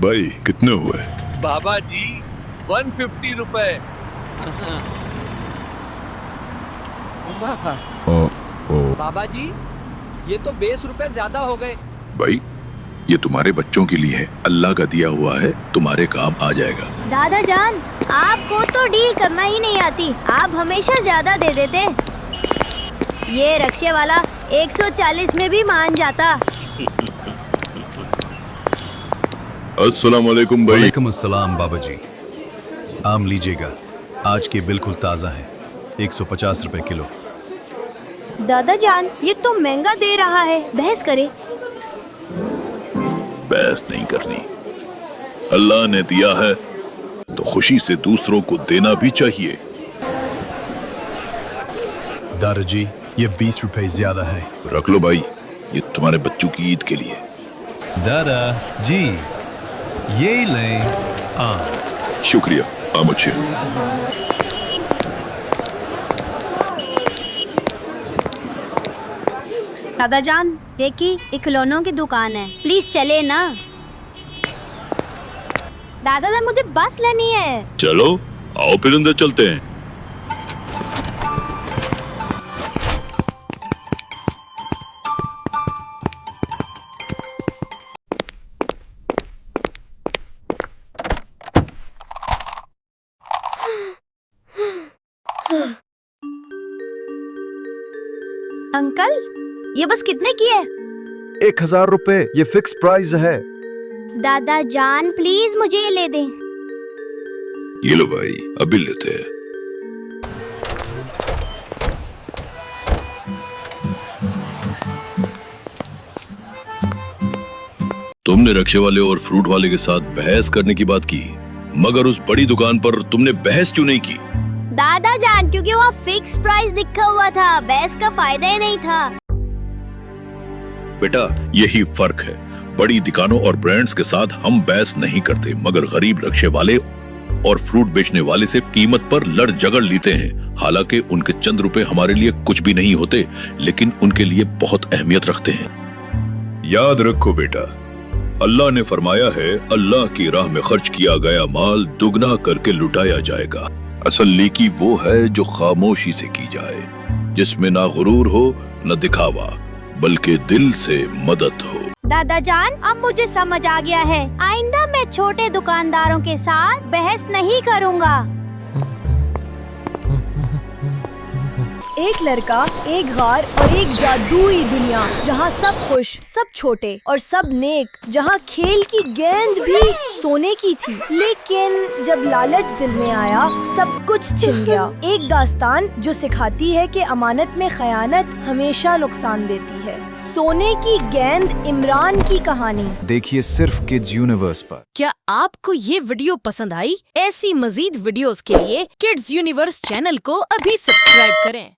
भाई कितने हुए? बाबा जी 150 रुपए। बाबा जी ये तो 20 रुपए ज्यादा हो गए। भाई ये तुम्हारे बच्चों के लिए है, अल्लाह का दिया हुआ है, तुम्हारे काम आ जाएगा। दादा जान आपको तो डील करना ही नहीं आती, आप हमेशा ज्यादा दे देते। ये रक्शे वाला 140 में भी मान जाता। अस्सलाम वालेकुम भाई। वालेकुम अस्सलाम बाबा जी। आम लीजिएगा, आज के बिल्कुल ताज़ा है, 150 रुपए किलो। दादा जान ये तो महंगा दे रहा है, बहस करे। बहस नहीं करनी, अल्लाह ने दिया है तो खुशी से दूसरों को देना भी चाहिए। दादा जी ये 20 रुपए ज्यादा है। रख लो भाई, ये तुम्हारे बच्चों की ईद के लिए। दादा जी ये लें आम। शुक्रिया, आम अच्छे। दादा जान देखी एक खिलौनों की दुकान है, प्लीज चले ना। दादा जान मुझे बस लेनी है। चलो आओ फिर अंदर चलते हैं। अंकल ये बस कितने की है? 1000 रुपए, ये फिक्स प्राइस है। दादा जान प्लीज मुझे ये ले दें। ये लो भाई, अभी लेते हैं। तुमने रक्शे वाले और फ्रूट वाले के साथ बहस करने की बात की, मगर उस बड़ी दुकान पर तुमने बहस क्यों नहीं की? दादा जान क्योंकि वहाँ फिक्स प्राइस लिखा हुआ था, बहस का फायदा ही नहीं था। बेटा यही फर्क है, बड़ी दुकानों और ब्रांड्स के साथ हम बहस नहीं करते, मगर गरीब रक्शे वाले और फ्रूट बेचने वाले से कीमत पर लड़ झगड़ लेते हैं। हालांकि उनके चंद रुपए हमारे लिए कुछ भी नहीं होते, लेकिन उनके लिए बहुत अहमियत रखते हैं। याद रखो बेटा, अल्लाह ने फरमाया है, अल्लाह की राह में खर्च किया गया माल दुगना करके लुटाया जाएगा। असल नेकी वो है जो खामोशी से की जाए, जिसमें ना गुरूर हो न दिखावा, बल्कि दिल से मदद हो। दादा जान अब मुझे समझ आ गया है, आइंदा मैं छोटे दुकानदारों के साथ बहस नहीं करूँगा। एक लड़का, एक गार और एक जादुई दुनिया जहाँ सब खुश, सब छोटे और सब नेक, जहाँ खेल की गेंद भी सोने की थी, लेकिन जब लालच दिल में आया सब कुछ छिन गया। एक दास्तान जो सिखाती है कि अमानत में खयानत हमेशा नुकसान देती है। सोने की गेंद इमरान की कहानी देखिए सिर्फ किड्स यूनिवर्स पर। क्या आपको ये वीडियो पसंद आई? ऐसी मजीद वीडियोस के लिए किड्स यूनिवर्स चैनल को अभी सब्सक्राइब करें।